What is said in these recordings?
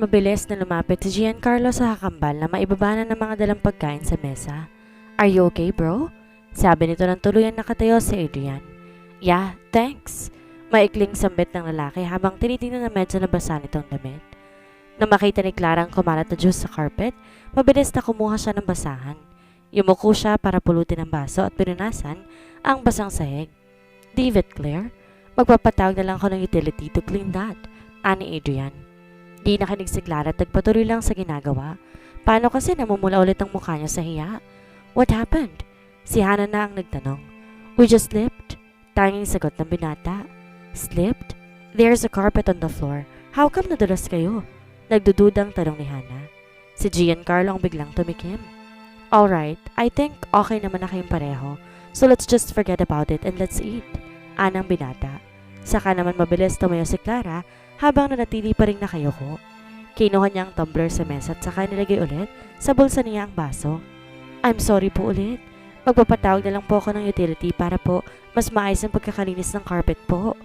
Mabilis na lumapit si Giancarlo sa hakambal na maibaba na ng mga dalang pagkain sa mesa. Are you okay, bro? Sabi nito ng tuluyan nakatayo si Adrian. Yeah, thanks. Maikling sambit ng lalaki habang tinitingnan na medyo nabasa nitong damit. Nang makita ni Clara ang kumalat na juice sa carpet, mabilis na kumuha siya ng basahan. Yumuko siya para pulutin ang baso at pinunasan ang basang sahig. David, Claire, magpapatawag na lang ako ng utility to clean that, ani Adrian. Di nakinig si Clara at nagpatuloy lang sa ginagawa. Paano kasi namumula ulit ang mukha niya sa hiya? What happened? Si Hannah na ang nagtanong. We just slipped. Tanging sagot ng binata. Slipped? There's a carpet on the floor. How come nadulas kayo? Nagdududang tanong ni Hannah. Si Giancarlo ang biglang tumikim. Alright, I think okay naman na kayong pareho. So let's just forget about it and let's eat. Anang binata. Saka naman mabilis tumayo si Clara habang nanatili pa rin nakayuko. Kinuha niya ang tumbler sa mesa at saka nilagay ulit sa bulsa niya ang baso. I'm sorry po ulit. Magpapatawag na lang po ako ng utility para po mas maayos ang pagkakalinis ng carpet po.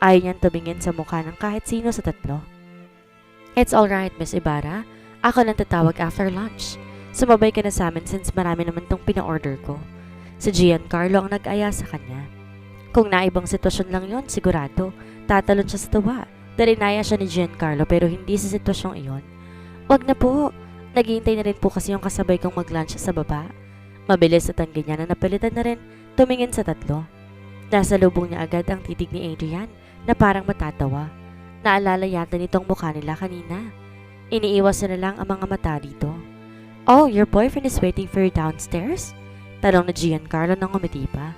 Ayaw niyang tumingin sa mukha ng kahit sino sa tatlo. It's alright, Miss Ibarra. Ako lang tatawag after lunch. Sumabay ka na sa amin since marami naman tong pina-order ko. Si Giancarlo ang nag-aya sa kanya. Kung naibang sitwasyon lang yon, sigurado, tatalon siya sa tuwa. Dalinaya siya ni Giancarlo pero hindi sa sitwasyong iyon. Wag na po. Naghihintay na rin po kasi yung kasabay kong mag-lunch sa baba. Mabilis at ang ganyan na napalitan na rin tumingin sa tatlo. Nasa lubong niya agad ang titig ni Adrian na parang matatawa. Naalala yata nitong mukha nila kanina. Iniiwas na lang ang mga mata dito. Oh, your boyfriend is waiting for you downstairs? Tanong na Giancarlo nang umiti pa.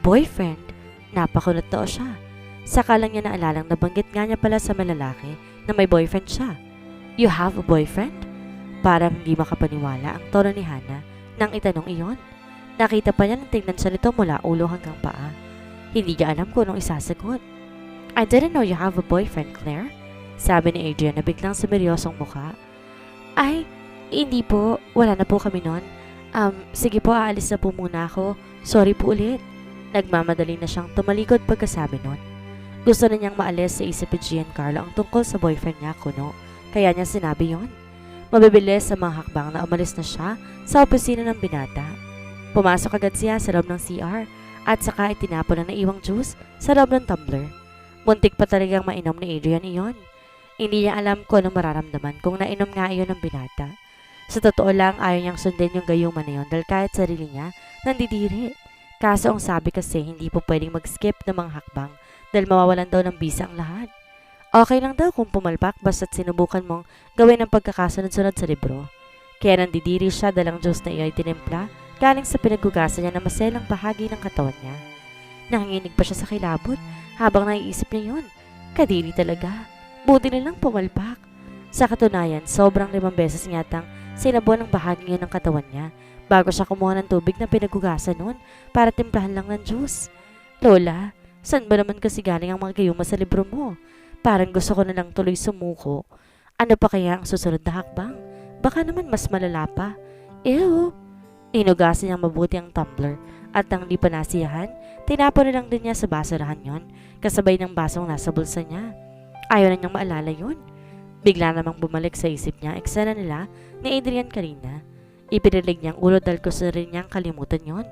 Boyfriend? Napakunot daw siya. Saka lang niya naalalang nabanggit nga niya pala sa malalaki na may boyfriend siya. You have a boyfriend? Parang hindi makapaniwala ang tono ni Hannah nang itanong iyon. Nakita pa niya nang tingnan siya nito mula ulo hanggang paa. Hindi niya alam kung anong isasagot. I didn't know you have a boyfriend, Claire. Sabi ni Adrian na biglang sumeryosong mukha. Ay, hindi po. Wala na po kami nun. Sige po, aalis na po muna ako. Sorry po ulit. Nagmamadali na siyang tumalikod pagkasabi nun. Gusto na niyang maalis sa isip ni Giancarlo ang tungkol sa boyfriend niya, kuno. Kaya niya sinabi yon. Mabibilis sa mga hakbang na umalis na siya sa opisina ng binata. Pumasok agad siya sa loob ng CR at saka itinapon na naiwang juice sa loob ng tumbler. Muntik pa talagang mainom ni Adrian iyon. Hindi niya alam kung anong mararamdaman kung nainom nga iyon ng binata. Sa totoo lang ayaw niyang sundin yung gayuma na yun dahil kahit sarili niya nandidiri. Kaso ang sabi kasi hindi po pwedeng mag-skip ng mga hakbang dahil mawawalan daw ng bisa ang lahat. Okay lang daw kung pumalpak basta't sinubukan mong gawin ang pagkakasunod-sunod sa libro. Kaya nandidiri siya dalang juice na iyo'y tinimpla galing sa pinaghugasan niya na maselang bahagi ng katawan niya. Nanginginig pa siya sa kilabot habang naiisip niya yun. Kadiri talaga. Buti na lang pumalpak. Sa katunayan, sobrang 5 beses niyatang sinabuan ng bahagi niya ng katawan niya bago siya kumuha ng tubig na pinaghugasan nun para timplahan lang ng juice. Lola, saan ba naman kasi galing ang mga gayuma sa libro mo? Parang gusto ko na lang tuloy sumuko. Ano pa kaya ang susunod na hakbang? Baka naman mas malala pa. Ew! Inugasan niyang mabuti ang tumbler at nang di pa nasiyahan, tinapon na lang din niya sa basurahan yon kasabay ng basong nasa bulsa niya. Ayaw na niyang maalala yun. Bigla namang bumalik sa isip niya eksena nila ni Adrian kanina. Ipinilig niyang ulo dahil gusto rin niyang kalimutan yon.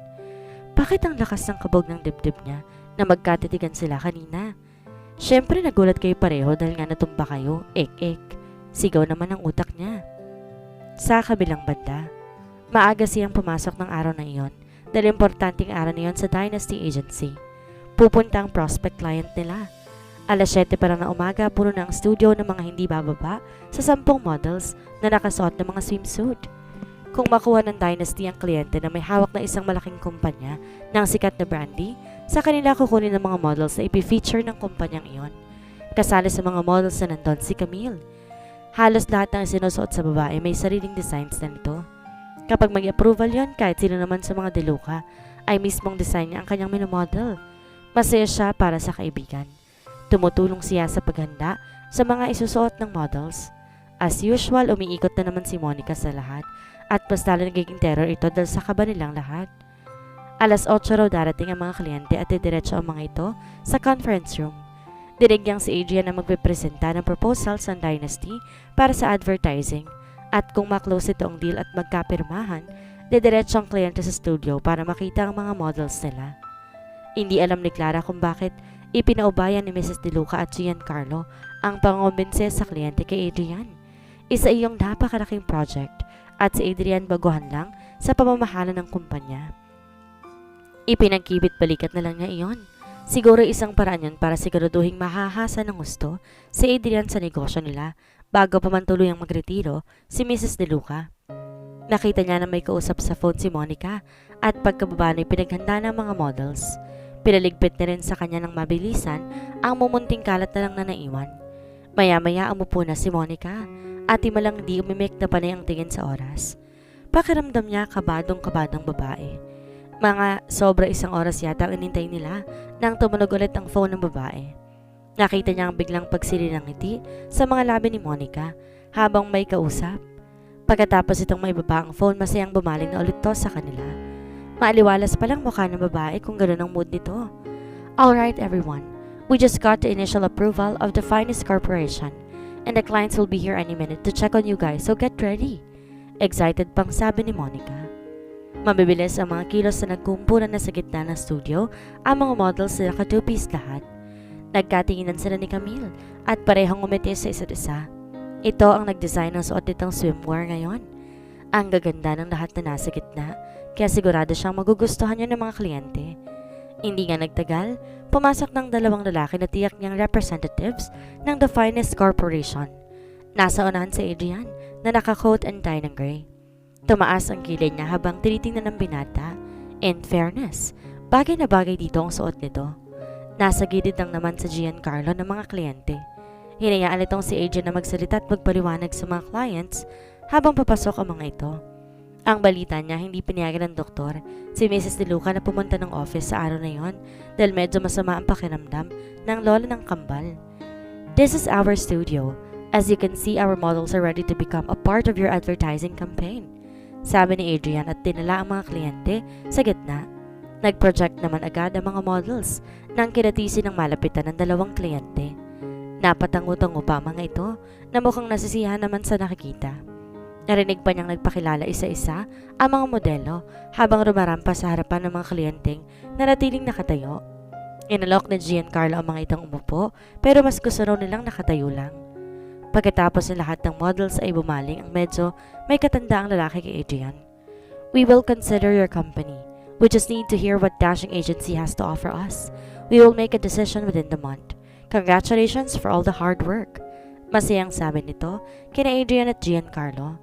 Bakit ang lakas ng kabog ng dibdib niya na magkatitigan sila kanina? Siyempre nagulat kayo pareho dahil nga natumba kayo, ek-ek. Sigaw naman ang utak niya. Sa kabilang banda, maaga siyang pumasok ng araw na iyon dahil importanteng araw na iyon sa Dynasty Agency. Pupunta ang prospect client nila. Alas 7 pa lang na umaga, puno na ang studio ng mga hindi bababa sa 10 models na nakasuot ng mga swimsuit. Kung makuha ng Dynasty ang kliyente na may hawak na isang malaking kumpanya ng sikat na brandy, sa kanila kukunin ng mga models na ipifeature ng kumpanyang iyon. Kasali sa mga models na nandun si Camille. Halos lahat ng sinusuot sa babae may sariling designs na nito. Kapag may approval yon, kahit sino naman sa mga deluka ay mismong design niya ang kanyang minomodel. Masaya siya para sa kaibigan. Tumutulong siya sa paghanda sa mga isusuot ng models. As usual, umiikot na naman si Monica sa lahat at mas lalo nagiging terror ito dahil sa kaba nilang lahat. Alas 8 raw darating ang mga kliyente at didiretso ang mga ito sa conference room. Dinigyang si Adrian na magpipresenta ng proposal sa Dynasty para sa advertising at kung maklose ito ang deal at magkapirmahan, didiretso ang kliyente sa studio para makita ang mga models nila. Hindi alam ni Clara kung bakit ipinaubayan ni Mrs. De Luca at Giancarlo ang pangombinse sa kliyente kay Adrian. Isa iyong napakalaking project at si Adrian baguhan lang sa pamamahala ng kumpanya. Ipinagkibit balikat na lang niya iyon. Siguro isang paraan yun para siguraduhing mahahasa ng gusto si Adrian sa negosyo nila bago pa man tuluyang magretiro si Mrs. De Luca. Nakita niya na may kausap sa phone si Monica at pagkababa na'y pinaghanda ng mga models. Pinaligpit na rin sa kanya ng mabilisan ang mumunting kalat na lang na naiwan. Maya-maya umupo na si Monica at timalang di umimik na panay ang tingin sa oras. Pakiramdam niya kabadong-kabadong babae. Mga sobra isang oras yata ang inintay nila nang tumunog ulit ang phone ng babae. Nakita niya ang biglang pagsili ng ngiti sa mga labi ni Monica habang may kausap. Pagkatapos itong maibaba ang phone, masayang bumaling na ulit to sa kanila. Maaliwalas palang mukha ng babae kung gano'n ang mood nito. Alright everyone, we just got the initial approval of the Finest Corporation and the clients will be here any minute to check on you guys, so get ready. Excited pang sabi ni Monica. Mabibilis ang mga kilos na nagkumpulan na sa gitna ng studio ang mga models na naka-two-piece lahat. Nagkatinginan sila ni Camille at parehong umiti sa isa't isa. Ito ang nag-design ng suot nitong swimwear ngayon. Ang gaganda ng lahat na nasa gitna, kaya sigurado siyang magugustuhan niya ng mga kliyente. Hindi nga nagtagal, pumasok ng dalawang lalaki na tiyak niyang representatives ng The Finest Corporation. Nasa unahan si Adrian na naka-coat and tie ng gray. Tumaas ang kilay niya habang tinitingnan ng binata. In fairness, bagay na bagay dito ang suot nito. Nasa gilid lang naman sa Giancarlo ng mga kliyente. Hinayaan itong si Adrian na magsalita at magpaliwanag sa mga clients habang papasok ang mga ito. Ang balita niya, hindi pinayagan ng doktor si Mrs. De Luca na pumunta ng office sa araw na yon dahil medyo masama ang pakiramdam ng lola ng kambal. This is our studio. As you can see, our models are ready to become a part of your advertising campaign. Sabi ni Adrian at dinala ang mga kliyente sa gitna. Nag-project naman agad ang mga models nang kinatisi ng malapitan ng dalawang kliyente. Napatango-tango pa ang mga ito na mukhang nasisiyahan naman sa nakikita. Narinig pa niyang nagpakilala isa-isa ang mga modelo habang rumarampa sa harapan ng mga kliyenteng na natiling nakatayo. Inalok ni Giancarlo ang mga itong umupo pero mas gusto raw nilang nakatayo lang. Pagkatapos ng lahat ng models ay bumaling ang medyo may katandaang lalaki kay Adrian. We will consider your company. We just need to hear what Dashing Agency has to offer us. We will make a decision within the month. Congratulations for all the hard work. Masayang sabi nito kina Adrian at Giancarlo.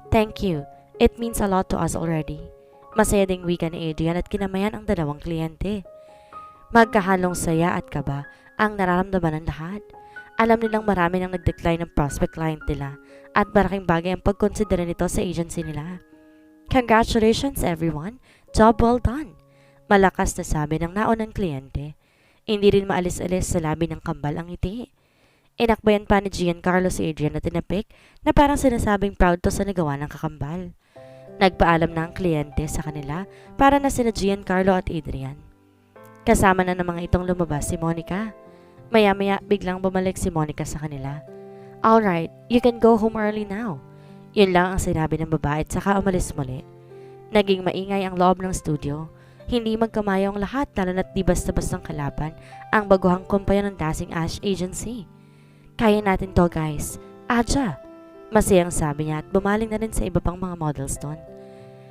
Thank you. It means a lot to us already. Masaya ding wika ni Adrian at kinamayan ang dalawang kliyente. Magkahalong saya at kaba ang nararamdaman ng lahat. Alam nilang marami nang nag-decline ng prospect client nila at malaking bagay ang pagkonsidera nito sa agency nila. Congratulations everyone. Job well done. Malakas na sabi ng naunang kliyente. Hindi rin maalis-alis sa labi ng kambal ang ngiti. Inakbayan pa ni Giancarlo si Adrian na tinapik na parang sinasabing proud to sa nagawa ng kakambal. Nagpaalam na ang kliyente sa kanila para na sina Giancarlo at Adrian. Kasama na ng mga itong lumabas si Monica. Maya-maya biglang bumalik si Monica sa kanila. Alright, you can go home early now. Yun lang ang sinabi ng babae at saka umalis muli. Naging maingay ang loob ng studio. Hindi magkamayo ang lahat lalo na't di basta-bastang kalaban ang baguhang kumpanya ng Dashing Agency. Kaya natin to guys. Aja! Masayang sabi niya at bumaling na rin sa iba pang mga models doon.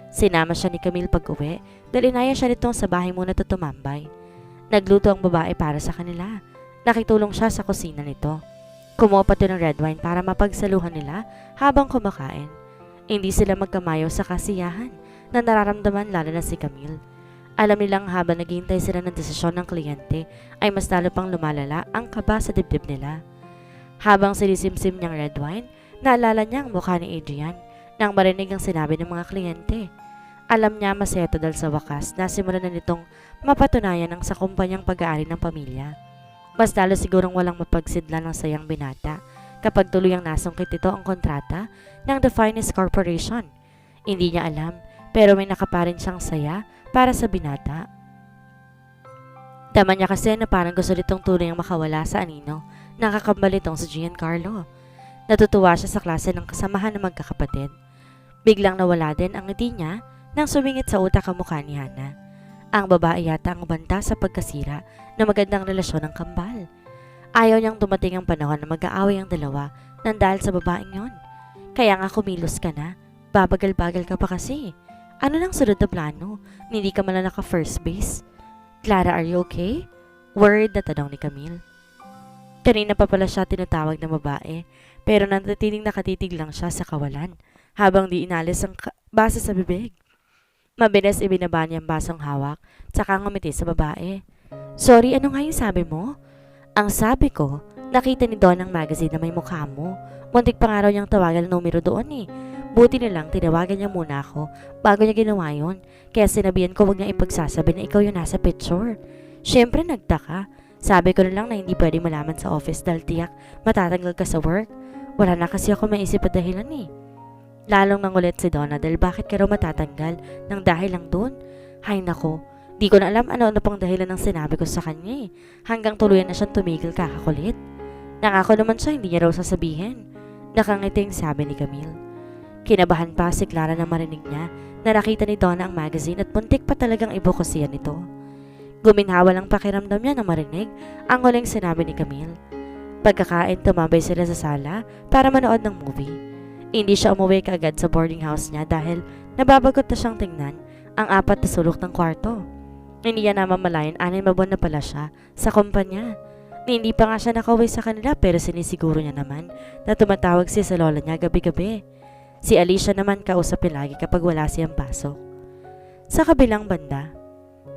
Sinama siya ni Camille pag-uwi dahil inaya siya nitong sa bahay muna to tumambay. Nagluto ang babae para sa kanila. Nakitulong siya sa kusina nito. Kumuha pa to ng red wine para mapagsaluhan nila habang kumakain. Hindi sila magkamayo sa kasiyahan na nararamdaman lalo na si Camille. Alam nilang habang naghihintay sila ng desisyon ng kliyente ay mas lalo pang lumalala ang kaba sa dibdib nila. Habang sinisimsim niyang red wine, naalala niya ang mukha ni Adrian nang marinig ang sinabi ng mga kliyente. Alam niya masaya ito dahil sa wakas nasimulan na nitong mapatunayan ang sa kumpanyang pag-aari ng pamilya. Mas lalo sigurong walang mapagsidla ng sayang binata kapag tuluyang nasungkit ito ang kontrata ng The Finest Corporation. Hindi niya alam pero may nakaparin siyang saya para sa binata. Tama niya kasi na parang gusto nitong tuluyang makawala sa anino. Nakakambal itong si Giancarlo. Natutuwa siya sa klase ng kasamahan ng magkakapatid. Biglang nawala din ang ngiti niya nang sumingit sa utak ang mukha ni Hana. Ang babae yata ang banta sa pagkasira na magandang relasyon ng kambal. Ayaw niyang dumating ang panahon na mag-aaway ang dalawa nang dahil sa babaeng yon. Kaya nga kumilos ka na, babagal-bagal ka pa kasi. Ano nang sunod na plano? Hindi ka man naka first base. Clara, are you okay? Word na tanong ni Camille. Kanina pa pala siya tinatawag na babae, pero nanatiling nakatitig lang siya sa kawalan habang di inalis ang basa sa bibig. Mabilis ibinaba niya ang basong hawak, tsaka ngumiti sa babae. Sorry, ano nga yung sabi mo? Ang sabi ko, nakita ni Don ang magazine na may mukha mo. Muntik pa nga raw niyang tawagan ang numero doon eh. Buti na lang tinawagan niya muna ako bago niya ginawa yun. Kaya sinabihan ko wag niya ipagsasabi na ikaw yung nasa picture. Siyempre nagtaka. Sabi ko na lang na hindi pwede malaman sa office dahil tiyak matatanggal ka sa work. Wala na kasi ako maisip at dahilan eh. Lalong nangulit si Donna dahil bakit ka raw matatanggal ng dahil lang doon? Hay nako, di ko na alam ano pang dahilan ng sinabi ko sa kanya eh. Hanggang tuluyan na siyang tumigil kakakulit. Nangako naman siya hindi niya raw sasabihin. Nakangiting sabi ni Camille. Kinabahan pa si Clara na marinig niya na nakita ni Donna ang magazine at puntik pa talagang ibukos siya nito. Guminhawa lang pakiramdam niya na marinig ang huling sinabi ni Camille. Pagkakain tumambay sila sa sala para manood ng movie. Hindi siya umuwi kaagad sa boarding house niya dahil nababagot na siyang tingnan ang 4 na sulok ng kwarto. Hindi niya namamalayan 6 na buwan na pala siya sa kumpanya. Hindi pa nga siya nakauwi sa kanila pero sinisiguro niya naman na tumatawag siya sa lola niya gabi-gabi. Si Alicia naman kausapin lagi kapag wala siyang pasok. Sa kabilang banda,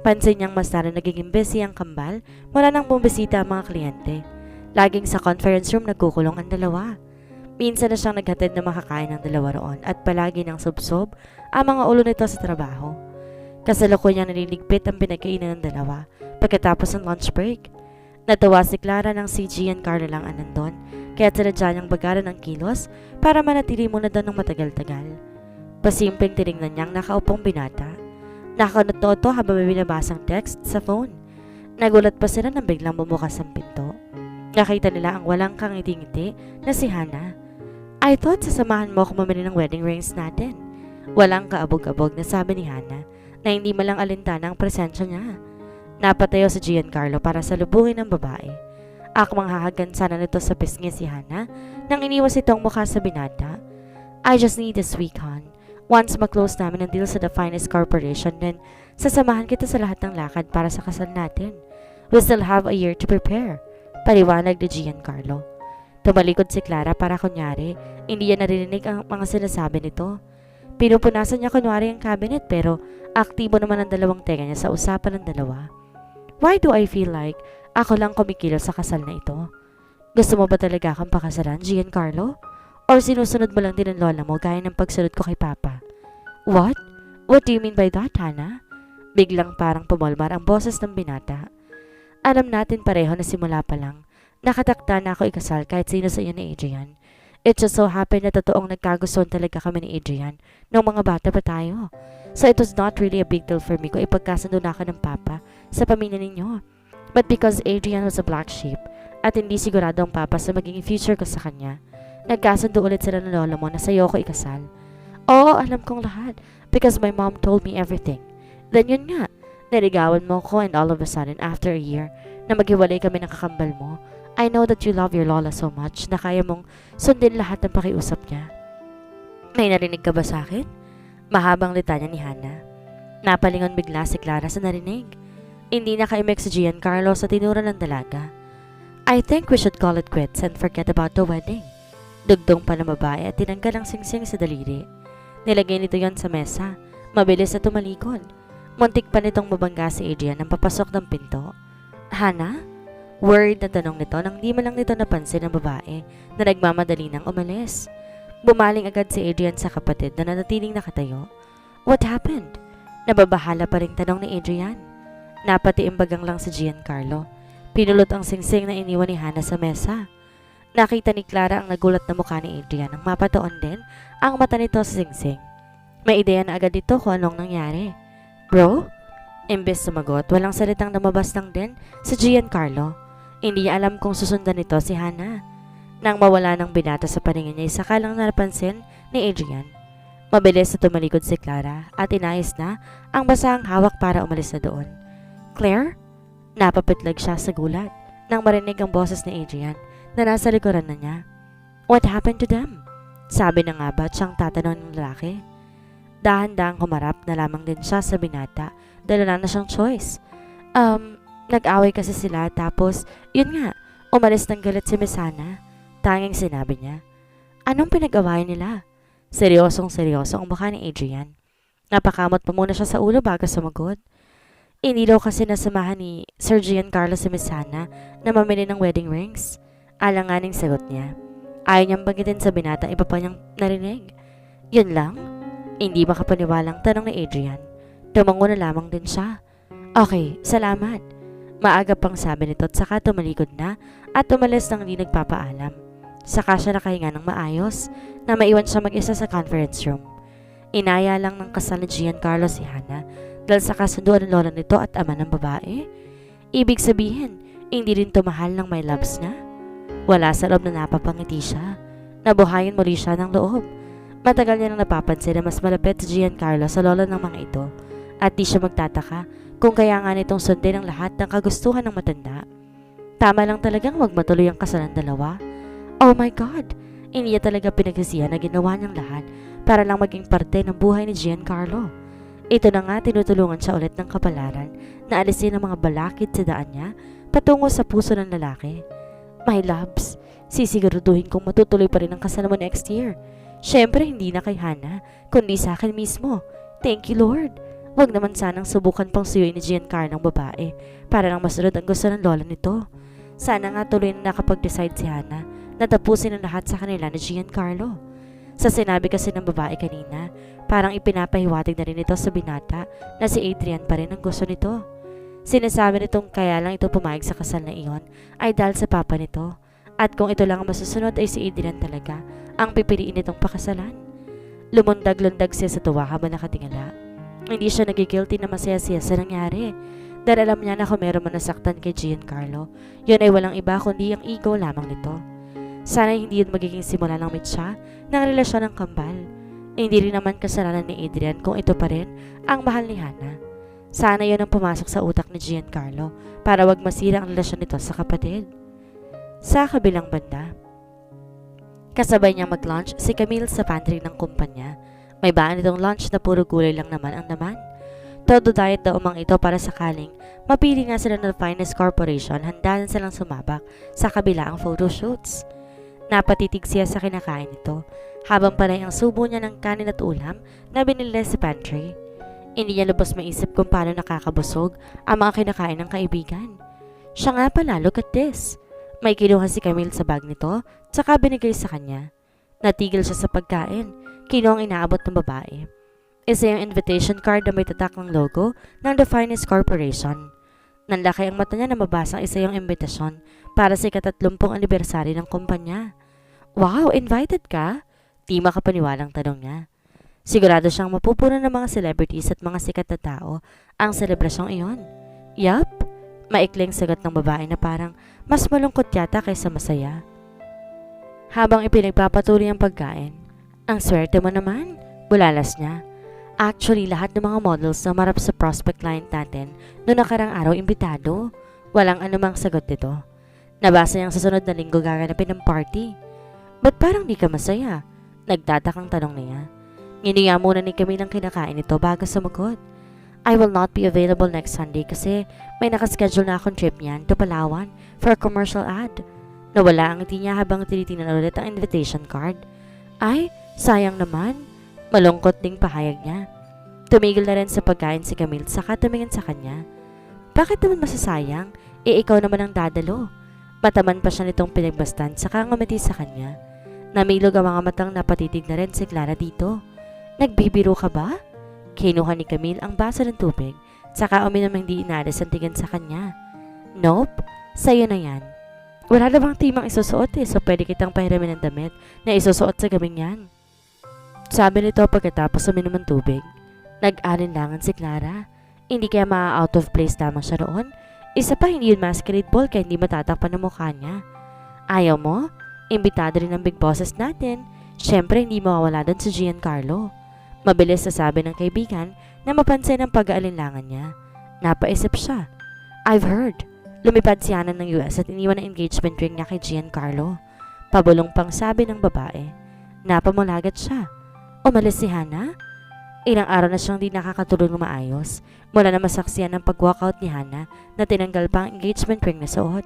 pansin niyang mas na nagiging busy ang kambal mula nang bumisita ang mga kliyente. Laging sa conference room nagkukulong ang dalawa. Minsan na siyang naghatid na makakain ng dalawa roon at palagi ng subsob ang mga ulo nito sa trabaho. Kasalukuyang nililigpit ang pinagkainan ng dalawa pagkatapos ng lunch break. Natawa si Clara ng si Giancarlo lang nandun kaya sinadya niyang bagaran ang kilos para manatili muna doon ng matagal-tagal. Pasimpleng tinignan niyang nakaupong binata. Nakanoto habang may binabasang text sa phone. Nagulat pa sila nang biglang bumukas ang pinto. Nakita nila ang walang kangiti-ngiti na si Hana. I thought sasamahan mo ako mamili ng wedding rings natin. Walang kaabog-abog na sabi ni Hana na hindi malang alintana ang presensya niya. Napatayo si Giancarlo para salubungin ang babae. Akmang hahagan sana nito sa pisngi si Hana nang iniwas itong mukha sa binata. I just need this week, hon. Once ma-close namin ang deal sa The Finest Corporation, then sasamahan kita sa lahat ng lakad para sa kasal natin. We still have a year to prepare. Paliwanag ni Giancarlo. Tumalikod si Clara para kunyari, hindi niya narinig ang mga sinasabi nito. Pinupunasan niya kunwari ang cabinet pero aktibo naman ang dalawang tenga niya sa usapan ng dalawa. Why do I feel like ako lang kumikilos sa kasal na ito? Gusto mo ba talaga akong pakasalan, Giancarlo? Or sinusunod mo lang din ang lola mo gaya ng pagsunod ko kay Papa? What? What do you mean by that, Hana? Biglang parang pumolmar ang boses ng binata. Alam natin pareho na simula pa lang. Nakatakda na ako ikasal kahit sino sa iyo ni Adrian. It just so happened na totoong nagkagustuhan talaga kami ni Adrian nung mga bata pa tayo. So it was not really a big deal for me kung ipagkasundo na ako ng Papa sa pamilya ninyo. But because Adrian was a black sheep at hindi sigurado ang Papa sa magiging future ko sa kanya, nagkasundo ulit sila ng lola mo na sa'yo ko ikasal. Oo, alam kong lahat because my mom told me everything. Then yun nga, naligawan mo ko and all of a sudden after a year na maghiwalay kami ng kakambal mo, I know that you love your lola so much na kaya mong sundin lahat ng pakiusap niya. May narinig ka ba sa akin? Mahabang litanya ni Hana. Napalingon bigla si Clara sa narinig. Hindi nakaimik si Giancarlo sa tinura ng dalaga. I think we should call it quits and forget about the wedding. Dugdong pa ng babae at tinanggal ang singsing sa daliri. Nilagay nito yon sa mesa. Mabilis na tumalikod. Muntik pa nitong mabangga si Adrian nang papasok ng pinto. Hana? Word na tanong nito nang di man lang nito napansin ng babae na nagmamadali nang umalis. Bumaling agad si Adrian sa kapatid na nanatiling nakatayo. What happened? Nababahala pa ring tanong ni Adrian. Napatiimbagang lang si Giancarlo. Pinulot ang singsing na iniwan ni Hana sa mesa. Nakita ni Clara ang nagulat na mukha ni Adrian nang mapatoon din ang mata nito sa singsing. May ideya na agad ito kung anong nangyari. Bro? Imbes sumagot, walang salitang lumabas lang din si Giancarlo. Hindi niya alam kung susundan nito si Hannah. Nang mawala ng binata sa paningin niya, isa lang napansin ni Adrian. Mabilis na tumalikod si Clara at inayos na ang basahang hawak para umalis na doon. Claire? Napapitlag siya sa gulat nang marinig ang boses ni Adrian na nasa likuran na niya. What happened to them? Sabi na nga ba siyang tatanong ng lalaki? Dahan-dahang humarap na lamang din siya sa binata dahil wala na siyang choice. Nag-away kasi sila tapos, yun nga, umalis ng galit si Miss Hannah. Tanging sinabi niya. Anong pinag-awayan nila? Seryosong-seryoso ang mukha ni Adrian. Napakamot pa muna siya sa ulo bago sumagot. Hindi daw kasi nasamahan ni Sir Giancarlo si Miss Hannah na mamili ng wedding rings. Alanganing sagot niya. Ayaw niyang banggitin sa binata iba pa niyang narinig. Yun lang? Hindi makapaniwalang tanong ni Adrian. Tumango na lamang din siya. Okay, salamat. Maaga pang sabi nito at saka tumalikod na at umalis nang hindi nagpapaalam. Saka siya nakahinga ng maayos na maiwan siya mag-isa sa conference room. Inaya lang ng kasal ni Giancarlo si Hannah dahil sa kasunduan ng lola nito at ama ng babae. Ibig sabihin, hindi rin tumahal ng may loves na. Wala sa loob na napapangiti siya. Nabuhayin muli siya ng loob. Matagal niya nang napapansin na mas malapit si Giancarlo sa lola ng mga ito at di siya magtataka kung kaya nga nitong sundin ang lahat ng kagustuhan ng matanda. Tama lang talagang wag matuloy ang kasal ng dalawa. Oh my God! Hindi niya talaga pinagsisihan na ginawa niyang lahat para lang maging parte ng buhay ni Giancarlo. Ito na nga tinutulungan siya ulit ng kapalaran na alisin ang mga balakid sa daan niya patungo sa puso ng lalaki. My loves, sisiguraduhin kong matutuloy pa rin ang kasal mo next year. Siyempre hindi na kay Hannah, kundi sa akin mismo. Thank you Lord. Wag naman sanang subukan pang suyuin ni Giancarlo ng babae para lang masunod ang gusto ng lola nito. Sana nga tuloy na nakapag-decide si Hannah na tapusin ang lahat sa kanila ni Giancarlo. Sa sinabi kasi ng babae kanina, parang ipinapahiwatig na rin ito sa binata na si Adrian pa rin ang gusto nito. Sinasabi nitong kaya lang ito pumayag sa kasal na iyon ay dahil sa papa nito. At kung ito lang ang masusunod ay si Adrian talaga ang pipiliin nitong pakasalan. Lumundag-lundag siya sa tuwa habang nakatingala. Hindi siya nagigilty na masaya siya sa nangyari dahil alam niya na kung meron man nasaktan kay Giancarlo, yun ay walang iba kundi ang ego lamang nito. Sana hindi yun magiging simula ng mitsa ng relasyon ng kambal. Hindi rin naman kasalanan ni Adrian kung ito pa rin ang mahal ni Hannah. Sana yun ang pumasok sa utak ni Giancarlo para wag masira ang relasyon nito sa kapatid. Sa kabilang banda, kasabay niyang mag-lunch si Camille sa pantry ng kumpanya. May baan itong lunch na puro gulay lang naman ang laman. Todo diet daw umang ito para sakaling mapili nga sila ng Finest Corporation, handa na silang sumabak sa kabilaang photoshoots. Napatitig siya sa kinakain nito habang panay ang subo niya ng kanin at ulam na binili sa pantry. Hindi niya lubos maisip kung paano nakakabusog ang mga kinakain ng kaibigan. Siya nga pala, look at this. May kinuha si Camille sa bag nito tsaka binigay sa kanya. Natigil siya sa pagkain. Kinuha ang inaabot ng babae. Isa yung invitation card na may tatak ng logo ng The Finest Corporation. Nanlaki ang mata niya na mabasa isa yung imbitasyon para sa ika-30 anibersaryo ng kumpanya. Wow, invited ka? Di makapaniwalang tanong niya. Sigurado siyang mapupuno ng mga celebrities at mga sikat na tao ang selebrasyong iyon. Yup, maikling sagot ng babae na parang mas malungkot yata kaysa masaya. Habang ipinagpapatuloy ang pagkain, ang swerte mo naman, bulalas niya. Actually, lahat ng mga models na marap sa prospect client natin noong nakarang araw imbitado. Walang anumang sagot dito. Nabasa niyang sa sunod na linggo gaganapin ng party. Ba't parang di ka masaya? Nagtatakang tanong niya. Ngininga muna ni Camille ang kinakain nito bago sumagot. I will not be available next Sunday kasi may nakaschedule na akong trip niyan to Palawan for a commercial ad. Nawala ang ngiti niya habang tinitingnan ulit ang invitation card. Ay, sayang naman. Malungkot ding pahayag niya. Tumigil na rin sa pagkain si Camille saka tumingin sa kanya. Bakit naman masasayang? Ikaw naman ang dadalo. Mataman pa siya nitong pinagbastan saka ngumiti sa kanya. Namilog ang mga matang napatitig na rin si Clara dito. Nagbibiro ka ba? Kinuha ni Camille ang baso ng tubig saka uminom hindi inalis ang tingin sa kanya. Nope, sa'yo na yan. Wala na bang timang isusuot so pwede kitang pahiramin ng damit na isusuot sa gabing yan. Sabi nito pagkatapos uminom ng tubig. Nag-alinlangan si Clara. Hindi kaya ma-out of place lamang siya roon? Isa pa, hindi yun masquerade ball kaya hindi matatakpan ang mukha niya. Ayaw mo? Imbitado rin ng big bosses natin. Siyempre, hindi mawawala doon si Giancarlo. Mabilis sasabi ng kaibigan na mapansin ang pag-aalinlangan niya. Napaisip siya. I've heard. Lumipad si Hana ng US at iniwan ang engagement ring niya kay Giancarlo. Pabulong pang sabi ng babae. Napamulagat siya. Umalis si Hana? Ilang araw na siyang di nakakatulog ng maayos mula na masaksiyan ng pag-walkout ni Hana na tinanggal pa ang engagement ring na suot.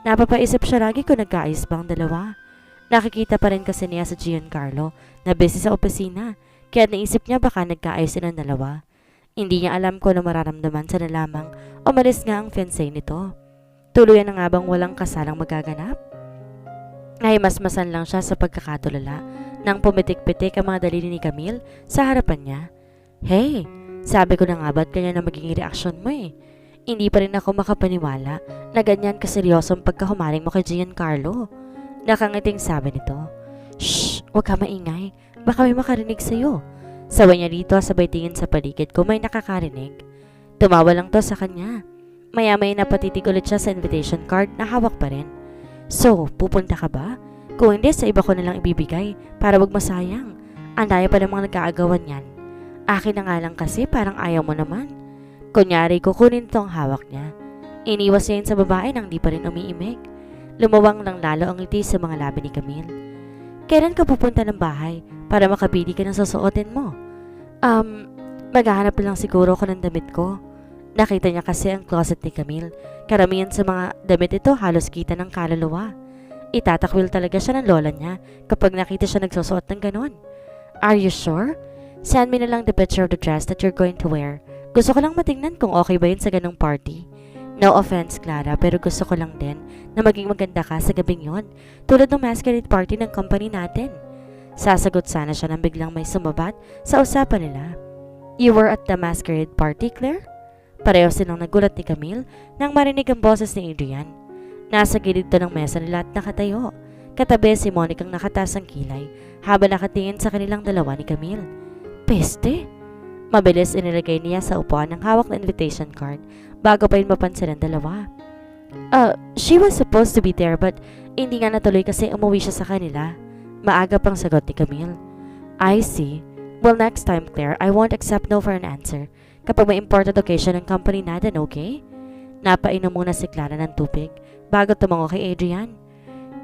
Napapaisip siya lagi kung nagkaayos ba ang dalawa. Nakikita pa rin kasi niya sa Giancarlo na busy sa opisina kaya naisip niya baka nagkaayos silang dalawa. Hindi niya alam kung ano mararamdaman sa nalamang umalis nga ang fiancé nito. Tuluyan na nga bang walang kasalang magaganap? Ay masmasan lang siya sa pagkakatulala nang pumitik-pitik ang mga daliri ni Camille sa harapan niya. Hey, sabi ko na nga ba't ganyan na magiging reaksyon mo eh. Hindi pa rin ako makapaniwala na ganyan kaseryosong pagkahumaling mo kay Giancarlo. Nakangiting sabi nito. Shh, huwag ka maingay. Baka may makarinig sa'yo. Sabi niya dito sabay tingin sa paligid kung may nakakarinig. Tumawa lang to sa kanya. Maya-maya napatitig ulit siya sa invitation card na hawak pa rin. So, pupunta ka ba? Kung hindi, sa iba ko nalang ibibigay para wag masayang. Ang daya pa ng mga nag-aagawan yan. Akin na nga lang kasi parang ayaw mo naman. Kunyari, kukunin ito ang hawak niya. Iniwas niya yun sa babae nang di pa rin umiimik. Lumawang lang lalo ang ngiti sa mga labi ni Camille. Kailan ka pupunta ng bahay para makabili ka ng susuotin mo? Maghahanap lang siguro ko ng damit ko. Nakita niya kasi ang closet ni Camille. Karamihan sa mga damit ito halos kita ng kaluluwa. Itatakwil talaga siya ng lola niya kapag nakita siya nagsusuot ng ganon. Are you sure? Send me na lang the picture of the dress that you're going to wear. Gusto ko lang matingnan kung okay ba yun sa ganong party. No offense, Clara, pero gusto ko lang din na maging maganda ka sa gabing yon, tulad ng masquerade party ng company natin. Sasagot sana siya nang biglang may sumabat sa usapan nila. You were at the masquerade party, Claire? Pareho silang nagulat ni Camille nang marinig ang boses ni Adrian. Nasa gilid to ng mesa nila at nakatayo. Katabi si Monica ang nakatas ang kilay habang nakatingin sa kanilang dalawa ni Camille. Peste! Mabilis inilagay niya sa upuan ng hawak na invitation card bago pa yun mapansin ang dalawa. She was supposed to be there but hindi nga natuloy kasi umuwi siya sa kanila. Maaga pang sagot ni Camille. I see. Well, next time, Claire, I won't accept no for an answer. Kapag may important occasion ng company natin, okay? Napainom muna si Clara ng tubig bago tumango kay Adrian.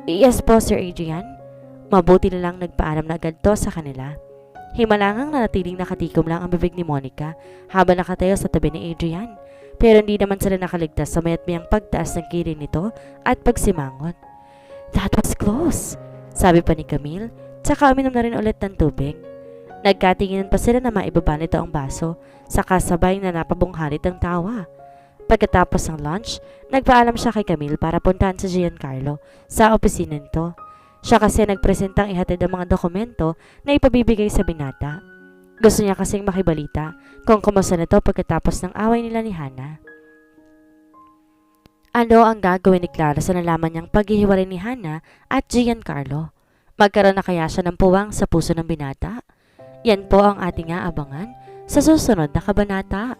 Yes po, Sir Adrian. Mabuti na lang nagpaalam na agad to sa kanila. Himalangang nanatiling nakatikom lang ang bibig ni Monica habang nakatayo sa tabi ni Adrian. Pero hindi naman sila nakaligtas sa mayat mayang pagtaas ng kiling nito at pagsimangot. That was close, sabi pa ni Camille, tsaka uminom na rin ulit ng tubig. Nagkatinginan pa sila na maibaba nito ang baso, saka sabay na napabunghalit ang tawa. Pagkatapos ng lunch, nagpaalam siya kay Camille para puntahan si Giancarlo sa opisina nito. Siya kasi nagpresentang ihatid ang mga dokumento na ipabibigay sa binata. Gusto niya kasing makibalita kung kumusta na ito pagkatapos ng away nila ni Hana. Ano ang gagawin ni Clara sa nalaman niyang paghihiwalay ni Hana at Giancarlo? Magkaroon na kaya siya ng puwang sa puso ng binata? Yan po ang ating aabangan sa susunod na kabanata.